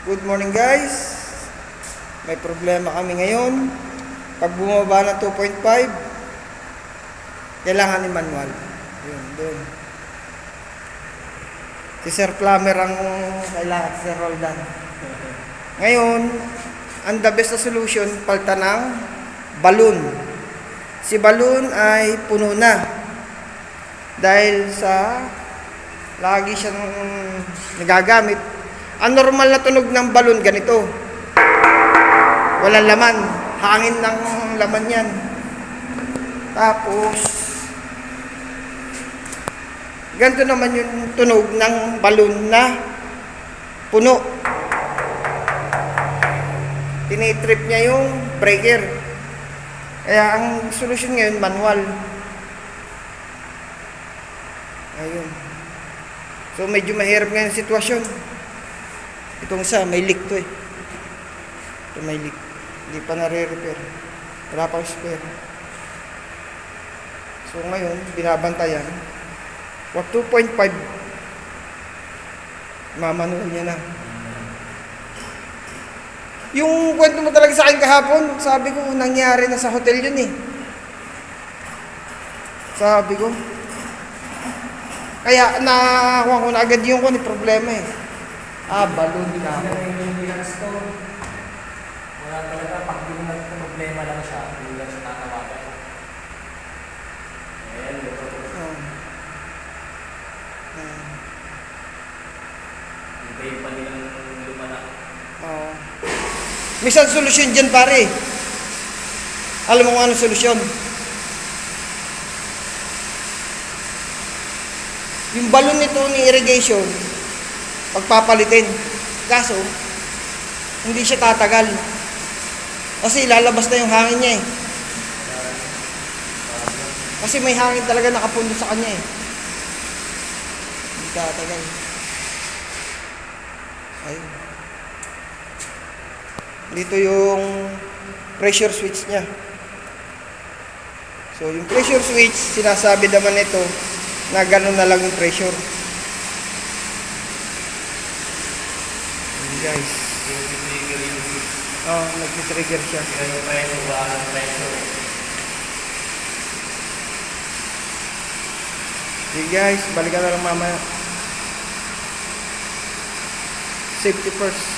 Good morning guys. May problema kami ngayon. Pag bumaba ng 2.5, kailangan ni manual. Yun, doon. Si Sir Plumber ang kailangan, Sir Roldan. Ngayon, ang the best na solution, palta ng balloon. Si balloon ay puno na. Dahil sa lagi siyang nagagamit. Ang normal na tunog ng balon ganito. Walang laman. Hangin ng laman yan. Tapos, ganito naman yung tunog ng balon na puno. Tinitrip niya yung breaker. Kaya ang solusyon ngayon, manual. Ayun. So, medyo mahirap ngayon ang sitwasyon. Itong isa, may leak to eh. Ito may leak. Hindi pa nare-repair. Wala pang spare. So ngayon, binabantayan. Wag 2.5. Mamanual niya na. Yung kwento mo talaga sa akin kahapon, sabi ko, nangyari na sa hotel yun eh. Sabi ko. Kaya nakuha ko na agad yung problema eh. Balloon ka. Wala talaga, pag yung problema lang siya, hindi lang siya tatawagan. Ayan, hintayin pa nilang lumanak. Minsan solusyon dyan pare. Alam mo kung anong solusyon? Yung balon nito ni irrigation, pagpapalitin. Kaso, hindi siya tatagal. Kasi lalabas na yung hangin niya eh. Kasi may hangin talaga nakapundo sa kanya eh. Hindi tatagal. Ayun. Dito yung pressure switch niya. So, yung pressure switch, sinasabi naman ito na gano'n na lang yung pressure. Guys. Nag-trigger siya. Yung pressure, wala ng pressure. Okay guys, balikan na lang mamaya. Safety first.